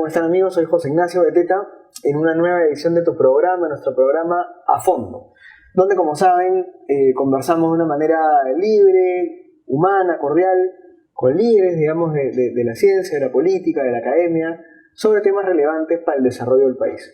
¿Cómo están, amigos? Soy José Ignacio Beteta en una nueva edición de tu programa, nuestro programa A Fondo, donde, como saben, conversamos de una manera libre, humana, cordial, con líderes, digamos, de la ciencia, de la política, de la academia, sobre temas relevantes para el desarrollo del país.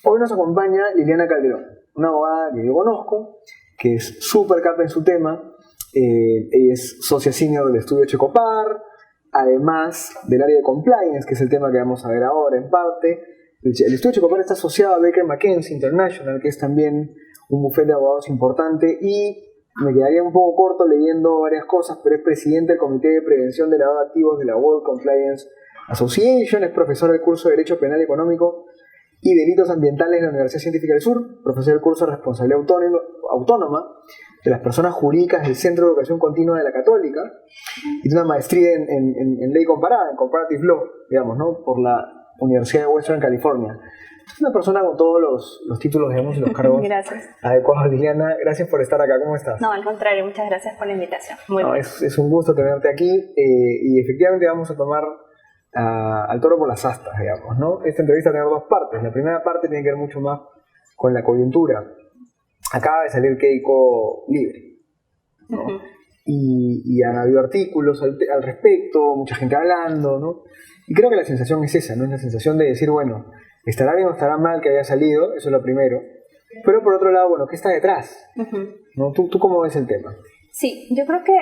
Hoy nos acompaña Liliana Calderón, una abogada que yo conozco, que es súper capa en su tema. Ella es socia senior del estudio Checopar, además del área de compliance, que es el tema que vamos a ver ahora en parte. El estudio Checopar está asociado a Baker McKenzie International, que es también un bufete de abogados importante, y me quedaría un poco corto leyendo varias cosas, pero es presidente del Comité de Prevención de Lavado de Activos de la World Compliance Association, es profesor del curso de Derecho Penal Económico y Delitos Ambientales de la Universidad Científica del Sur, profesor del curso de Responsabilidad Autónoma de las Personas Jurídicas del Centro de Educación Continua de la Católica, y tiene una maestría en Ley Comparada, en Comparative Law, digamos, ¿no? Por la Universidad de Western California. Es una persona con todos los títulos, digamos, y los cargos adecuados. Liliana, gracias por estar acá. ¿Cómo estás? No, al contrario, muchas gracias por la invitación. Muy bien. Es un gusto tenerte aquí, y efectivamente vamos a tomar al toro por las astas, digamos, ¿no? Esta entrevista tiene dos partes. La primera parte tiene que ver mucho más con la coyuntura. Acaba de salir Keiko libre, ¿no? Y han habido artículos al respecto, mucha gente hablando, ¿no? Y creo que la sensación es esa, ¿no? Es la sensación de decir, bueno, ¿estará bien o estará mal que haya salido? Eso es lo primero. Pero por otro lado, bueno, ¿qué está detrás? ¿No? ¿Tú cómo ves el tema? Sí, yo creo que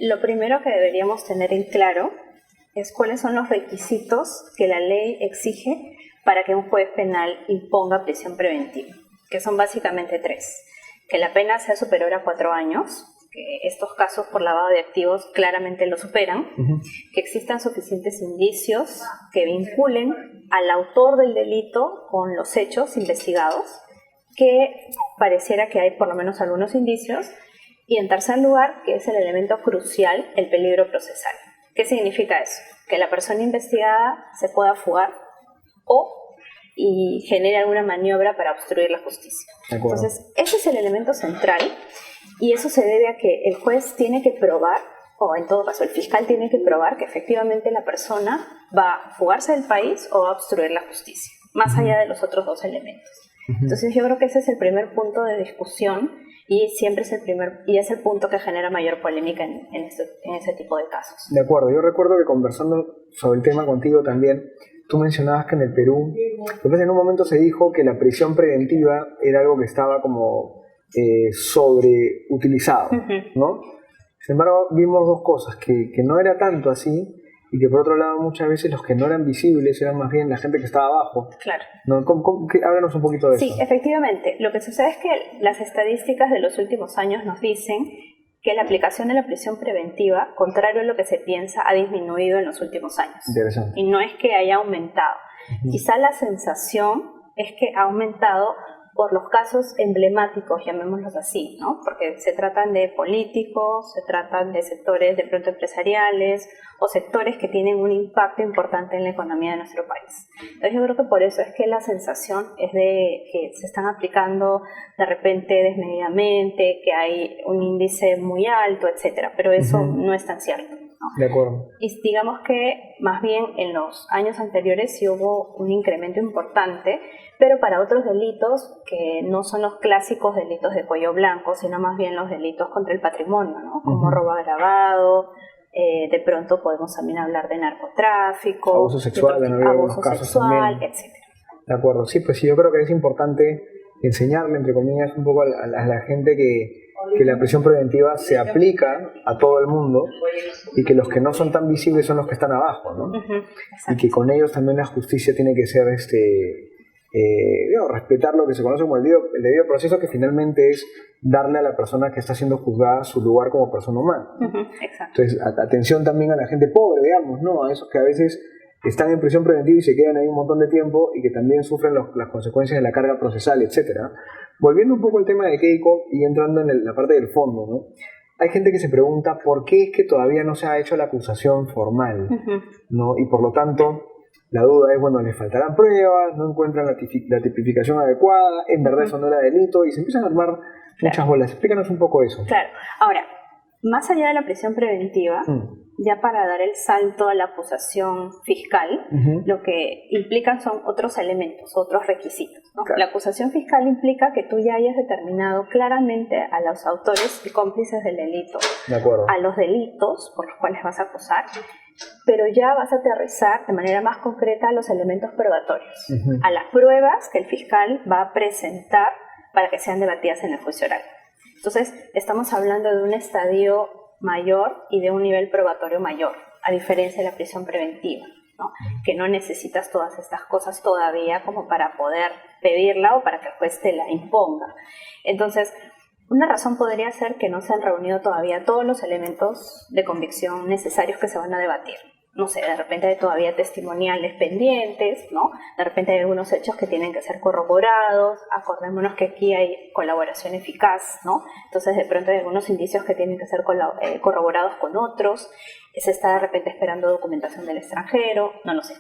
lo primero que deberíamos tener en claro es cuáles son los requisitos que la ley exige para que un juez penal imponga prisión preventiva, que son básicamente 3. Que la pena sea superior a 4 años, que estos casos por lavado de activos claramente lo superan, que existan suficientes indicios que vinculen al autor del delito con los hechos investigados, que pareciera que hay por lo menos algunos indicios, y en tercer lugar, que es el elemento crucial, el peligro procesal. ¿Qué significa eso? Que la persona investigada se pueda fugar y genere alguna maniobra para obstruir la justicia. Entonces, ese es el elemento central, y eso se debe a que el juez tiene que probar, o en todo caso el fiscal tiene que probar que efectivamente la persona va a fugarse del país o va a obstruir la justicia, más allá de los otros 2 elementos. Entonces yo creo que ese es el primer punto de discusión, y siempre es el punto que genera mayor polémica en ese tipo de casos. De acuerdo, yo recuerdo que conversando sobre el tema contigo también, tú mencionabas que en el Perú, entonces en un momento se dijo que la prisión preventiva era algo que estaba como sobreutilizado, ¿no? Sin embargo, vimos 2 cosas, que no era tanto así, y que por otro lado muchas veces los que no eran visibles eran más bien la gente que estaba abajo. Claro. ¿No? Háblanos un poquito de eso. Sí, efectivamente. Lo que sucede es que las estadísticas de los últimos años nos dicen que la aplicación de la prisión preventiva, contrario a lo que se piensa, ha disminuido en los últimos años. Interesante. Y no es que haya aumentado. Quizá la sensación es que ha aumentado por los casos emblemáticos, llamémoslos así, ¿no? Porque se tratan de políticos, se tratan de sectores de pronto empresariales o sectores que tienen un impacto importante en la economía de nuestro país. Entonces yo creo que por eso es que la sensación es de que se están aplicando de repente desmedidamente, que hay un índice muy alto, etcétera, pero eso no es tan cierto, ¿no? De acuerdo. Y digamos que más bien en los años anteriores sí hubo un incremento importante, pero para otros delitos que no son los clásicos delitos de cuello blanco, sino más bien los delitos contra el patrimonio, ¿no? Como robo agravado, de pronto podemos también hablar de narcotráfico, abuso sexual, abuso sexual, etc. De acuerdo, sí, pues sí, yo creo que es importante enseñarle, entre comillas, un poco a la gente que la prisión preventiva se aplica a todo el mundo, y que los que no son tan visibles son los que están abajo, ¿no? Y que con ellos también la justicia tiene que ser respetar lo que se conoce como el debido proceso, que finalmente es darle a la persona que está siendo juzgada su lugar como persona humana. Exacto. Entonces, atención también a la gente pobre, digamos, ¿no? A esos que a veces están en prisión preventiva y se quedan ahí un montón de tiempo, y que también sufren las consecuencias de la carga procesal, etcétera. Volviendo un poco al tema de Keiko y entrando en la parte del fondo, ¿no? Hay gente que se pregunta por qué es que todavía no se ha hecho la acusación formal, ¿no? Y por lo tanto, la duda es, bueno, les faltarán pruebas, no encuentran la tipificación adecuada, en verdad eso no era delito, y se empiezan a armar muchas bolas. Explícanos un poco eso. Claro. Ahora, más allá de la prisión preventiva, ya para dar el salto a la acusación fiscal, lo que implican son otros elementos, otros requisitos, ¿no? Claro. La acusación fiscal implica que tú ya hayas determinado claramente a los autores y cómplices del delito, De acuerdo. a los delitos por los cuales vas a acusar, pero ya vas a aterrizar de manera más concreta a los elementos probatorios, a las pruebas que el fiscal va a presentar para que sean debatidas en el juicio oral. Entonces, estamos hablando de un estadio mayor y de un nivel probatorio mayor, a diferencia de la prisión preventiva, ¿no? Que no necesitas todas estas cosas todavía como para poder pedirla o para que el juez te la imponga. Entonces, una razón podría ser que no se han reunido todavía todos los elementos de convicción necesarios que se van a debatir. No sé, de repente hay todavía testimoniales pendientes, ¿no? De repente hay algunos hechos que tienen que ser corroborados. Acordémonos que aquí hay colaboración eficaz, ¿no? Entonces, de pronto hay algunos indicios que tienen que ser corroborados con otros. Se está de repente esperando documentación del extranjero, no lo sé.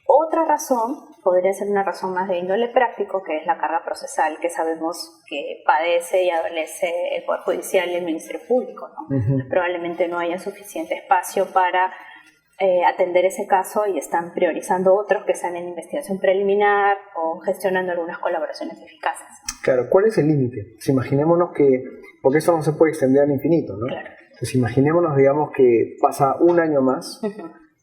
Otra razón podría ser una razón más de índole práctico, que es la carga procesal, que sabemos que padece y adolece el Poder Judicial y el Ministerio Público, ¿no? Probablemente no haya suficiente espacio para atender ese caso y están priorizando otros que están en investigación preliminar o gestionando algunas colaboraciones eficaces. Claro, ¿cuál es el límite? Si imaginémonos que, porque eso no se puede extender al infinito, ¿no? Claro. Entonces imaginémonos, digamos, que pasa un año más,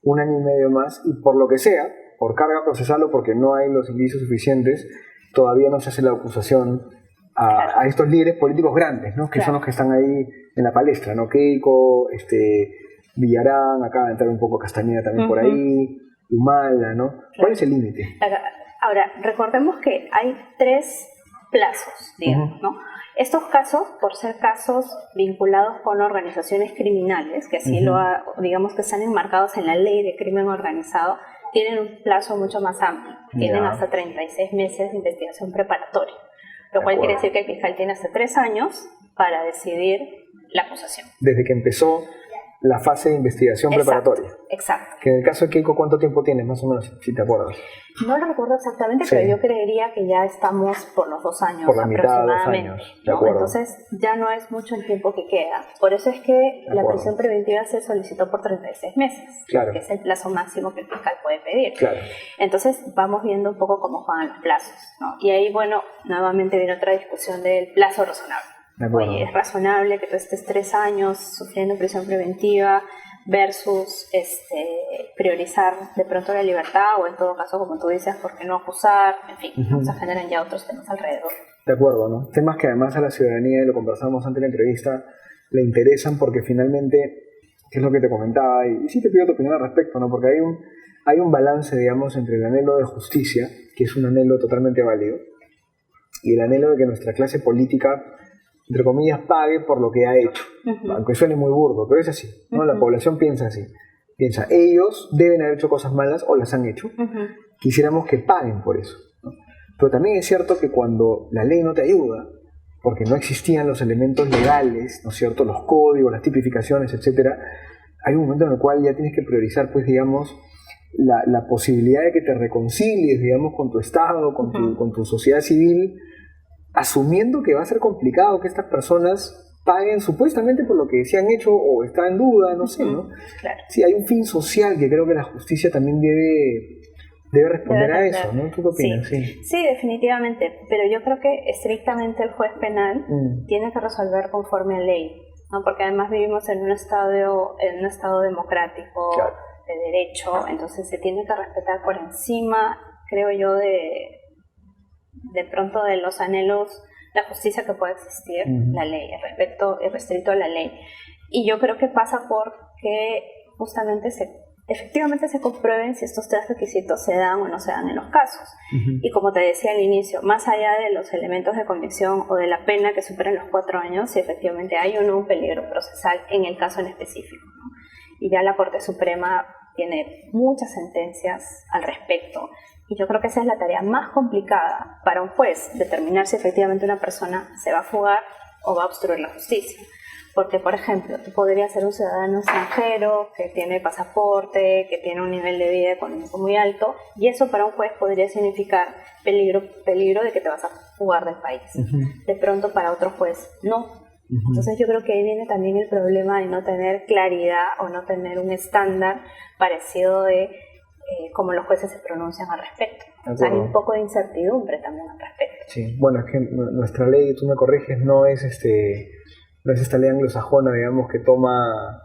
un año y medio más, y por lo que sea, por carga procesal o porque no hay los indicios suficientes, todavía no se hace la acusación a estos líderes políticos grandes, ¿no? Que son los que están ahí en la palestra, ¿no? Keiko, Villarán, acaba de entrar un poco Castañeda también por ahí, Humala, ¿no? ¿Cuál es el límite? Ahora, recordemos que hay 3 plazos, digamos, ¿no? Estos casos, por ser casos vinculados con organizaciones criminales, que así digamos que están enmarcados en la ley de crimen organizado, tienen un plazo mucho más amplio. Tienen hasta 36 meses de investigación preparatoria, lo cual quiere decir que el fiscal tiene hasta 3 años para decidir la acusación. Desde que empezó la fase de investigación preparatoria. Exacto. Que en el caso de Keiko, ¿cuánto tiempo tienes más o menos, si te acuerdas? No lo recuerdo exactamente, pero yo creería que ya estamos por los 2 años por la mitad, aproximadamente. 2 años, de ¿no? acuerdo. Entonces ya no es mucho el tiempo que queda. Por eso es que la prisión preventiva se solicitó por 36 meses, que es el plazo máximo que el fiscal puede pedir. Claro. Entonces vamos viendo un poco cómo juegan los plazos, ¿no? Y ahí, bueno, nuevamente viene otra discusión del plazo razonable. Oye, ¿es razonable que tú estés 3 años sufriendo prisión preventiva versus priorizar de pronto la libertad, o en todo caso, como tú dices, por qué no acusar? En fin, se generan ya otros temas alrededor. De acuerdo, ¿no? Temas que además a la ciudadanía, y lo conversamos antes de la entrevista, le interesan porque finalmente, que es lo que te comentaba, y sí te pido tu opinión al respecto, ¿no? Porque hay un balance, digamos, entre el anhelo de justicia, que es un anhelo totalmente válido, y el anhelo de que nuestra clase política, entre comillas, pague por lo que ha hecho. Aunque suene muy burdo, pero es así, ¿no? La población piensa así. Piensa, ellos deben haber hecho cosas malas o las han hecho. Quisiéramos que paguen por eso, ¿no? Pero también es cierto que cuando la ley no te ayuda, porque no existían los elementos legales, ¿no es cierto? Los códigos, las tipificaciones, etcétera, hay un momento en el cual ya tienes que priorizar, pues, digamos, la posibilidad de que te reconcilies, digamos, con tu Estado, con tu sociedad civil, asumiendo que va a ser complicado que estas personas paguen supuestamente por lo que se han hecho o está en duda, no sé, ¿no? Claro. Sí, hay un fin social que creo que la justicia también debe responder a eso, ¿no? ¿Tú qué opinas? Sí, definitivamente, pero yo creo que estrictamente el juez penal tiene que resolver conforme a ley, ¿no? Porque además vivimos en un estado democrático, de derecho, entonces se tiene que respetar por encima, creo yo, de pronto de los anhelos, la justicia que puede existir, la ley, el respeto restricto a la ley. Y yo creo que pasa por que justamente efectivamente se comprueben si estos 3 requisitos se dan o no se dan en los casos. Y como te decía al inicio, más allá de los elementos de convicción o de la pena que superen los 4 años, si efectivamente hay o no un peligro procesal en el caso en específico, ¿no? Y ya la Corte Suprema tiene muchas sentencias al respecto. Y yo creo que esa es la tarea más complicada para un juez, determinar si efectivamente una persona se va a fugar o va a obstruir la justicia. Porque, por ejemplo, tú podrías ser un ciudadano extranjero que tiene pasaporte, que tiene un nivel de vida económico muy alto, y eso para un juez podría significar peligro de que te vas a fugar del país. De pronto para otro juez no. Entonces yo creo que ahí viene también el problema de no tener claridad o no tener un estándar parecido de cómo los jueces se pronuncian al respecto. O sea, hay un poco de incertidumbre también al respecto. Sí, bueno, es que nuestra ley, tú me corriges, no es esta ley anglosajona, digamos, que toma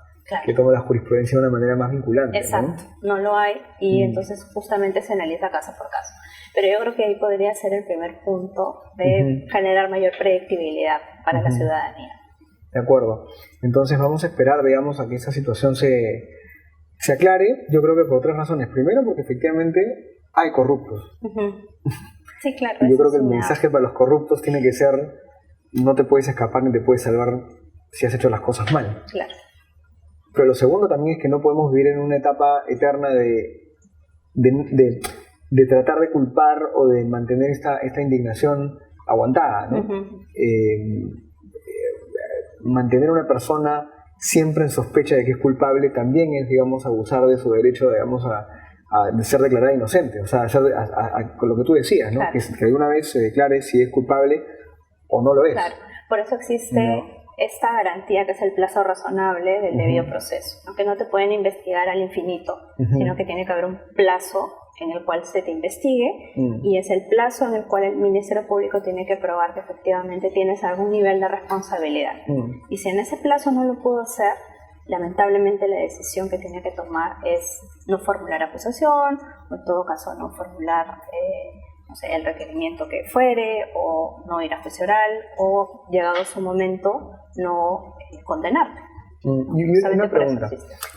la jurisprudencia de una manera más vinculante. Exacto, no lo hay y entonces justamente se analiza caso por caso. Pero yo creo que ahí podría ser el primer punto de generar mayor predictibilidad para la ciudadanía. De acuerdo. Entonces vamos a esperar, digamos, a que esa situación se aclare. Yo creo que por tres razones. Primero, porque efectivamente hay corruptos. Sí, claro. Y yo creo que el mensaje para los corruptos tiene que ser: no te puedes escapar ni te puedes salvar si has hecho las cosas mal. Claro. Pero lo segundo también es que no podemos vivir en una etapa eterna de tratar de culpar o de mantener esta indignación aguantada, ¿no? Mantener a una persona siempre en sospecha de que es culpable también es, digamos, abusar de su derecho, digamos, a ser declarada inocente. O sea, con lo que tú decías, ¿no? Claro. Que de una vez se declare si es culpable o no lo es. Claro, por eso existe esta garantía que es el plazo razonable del debido proceso. Aunque no te pueden investigar al infinito, sino que tiene que haber un plazo en el cual se te investigue y es el plazo en el cual el Ministerio Público tiene que probar que efectivamente tienes algún nivel de responsabilidad. Y si en ese plazo no lo pudo hacer, lamentablemente la decisión que tiene que tomar es no formular acusación o en todo caso no formular no sé, el requerimiento que fuere o no ir a juicio oral o llegado su momento no condenarte. Y una pregunta,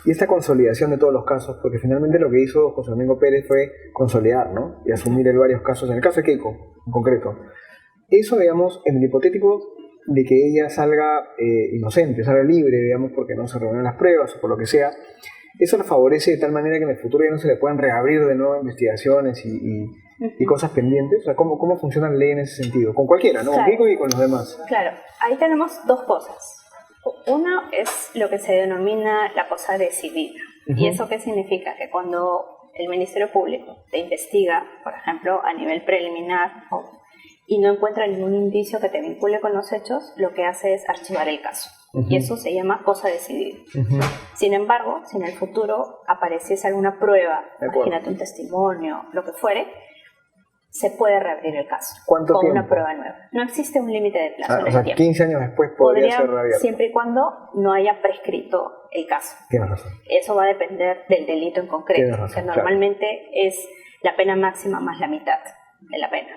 y esta consolidación de todos los casos, porque finalmente lo que hizo José Domingo Pérez fue consolidar, ¿no? Y asumir varios casos, en el caso de Keiko en concreto. Eso, digamos, en el hipotético de que ella salga inocente, salga libre, digamos, porque no se reúnen las pruebas o por lo que sea, eso la favorece de tal manera que en el futuro ya no se le puedan reabrir de nuevo investigaciones y cosas pendientes. O sea, ¿cómo funciona la ley en ese sentido? Con cualquiera, ¿no? Claro. Con Keiko y con los demás. Claro, ahí tenemos dos cosas. Uno es lo que se denomina la cosa decidida. ¿Y eso qué significa? Que cuando el Ministerio Público te investiga, por ejemplo, a nivel preliminar y no encuentra ningún indicio que te vincule con los hechos, lo que hace es archivar el caso. Y eso se llama cosa decidida. Sin embargo, si en el futuro apareciese alguna prueba, imagínate un testimonio, lo que fuere, se puede reabrir el caso. ¿Cuánto con tiempo? una prueba nueva. No existe un límite de plazo en o sea, el tiempo. 15 años después podría ser reabierto. Siempre y cuando no haya prescrito el caso. Tienes razón. Eso va a depender del delito en concreto. Tienes razón, que normalmente es la pena máxima más la mitad de la pena.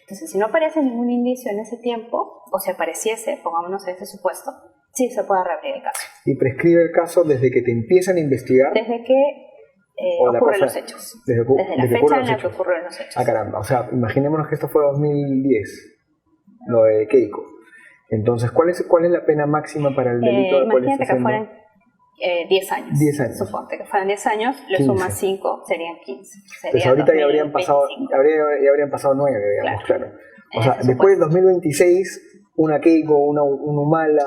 Entonces, si no aparece ningún indicio en ese tiempo, o si apareciese, pongámonos en ese supuesto, sí se puede reabrir el caso. ¿Y prescribe el caso desde que te empiezan a investigar? Desde que ocurren los hechos. Desde la fecha en la que ocurren los hechos. Ah, caramba. O sea, imaginémonos que esto fue 2010, lo de Keiko. Entonces, ¿cuál es la pena máxima para el delito de imagínate que fueran 10 años. 10 años. Suponte que fueran 10 años, le 15. sumas 5, serían 15. Pues ahorita ya habrían pasado 9, digamos, claro. O sea, después del 2026, una Keiko, un Humala,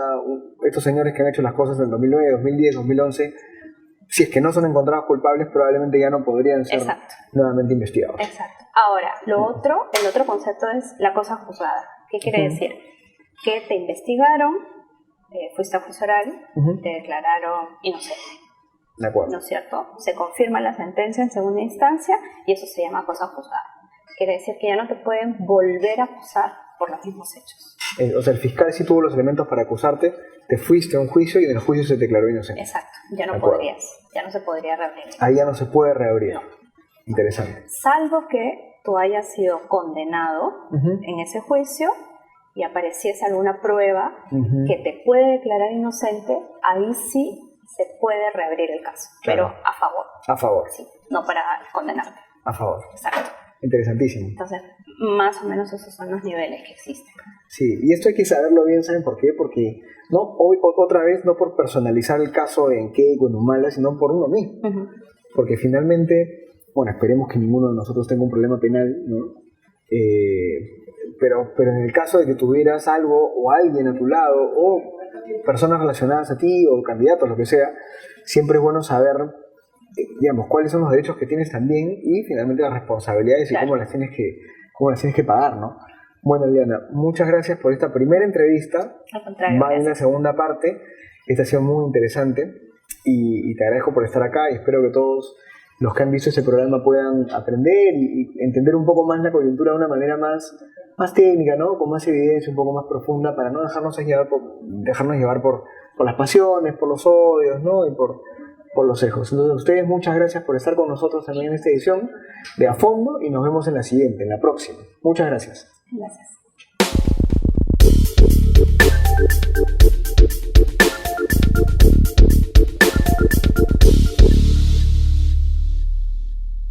estos señores que han hecho las cosas en 2009, 2010, 2011, si es que no son encontrados culpables, probablemente ya no podrían ser nuevamente investigados. Exacto. Ahora, el otro concepto es la cosa juzgada. ¿Qué quiere decir? Que te investigaron, fuiste a juicio oral, te declararon inocente. De acuerdo. ¿No es cierto? Se confirma la sentencia en segunda instancia y eso se llama cosa juzgada. Quiere decir que ya no te pueden volver a acusar por los mismos hechos. O sea, el fiscal sí tuvo los elementos para acusarte, te fuiste a un juicio y en el juicio se te declaró inocente. Exacto, ya no podrías, ya no se podría reabrir. Ahí ya no se puede reabrir. No. Interesante. Salvo que tú hayas sido condenado en ese juicio y apareciese alguna prueba que te puede declarar inocente, ahí sí se puede reabrir el caso, pero a favor. A favor. Sí, no para condenarte. A favor. Exacto. Interesantísimo. Entonces, más o menos esos son los niveles que existen. Sí, y esto hay que saberlo bien, ¿saben por qué? Porque hoy otra vez no por personalizar el caso en Keiko, en Humala, sino por uno mismo. Porque finalmente, bueno, esperemos que ninguno de nosotros tenga un problema penal, ¿no? Pero en el caso de que tuvieras algo o alguien a tu lado o personas relacionadas a ti o candidatos, lo que sea, siempre es bueno saber, digamos, cuáles son los derechos que tienes también y finalmente las responsabilidades y cómo las tienes que pagar, ¿no? Bueno, Liana, muchas gracias por esta primera entrevista. Al contrario, Va en gracias. una segunda parte. Esta ha sido muy interesante y te agradezco por estar acá y espero que todos los que han visto este programa puedan aprender y entender un poco más la coyuntura de una manera más técnica, ¿no? Con más evidencia, un poco más profunda, para no dejarnos llevar por las pasiones, por los odios, ¿no? Y por los sesgos. Entonces, a ustedes muchas gracias por estar con nosotros también en esta edición de A Fondo y nos vemos en la siguiente, en la próxima. Muchas gracias. Gracias.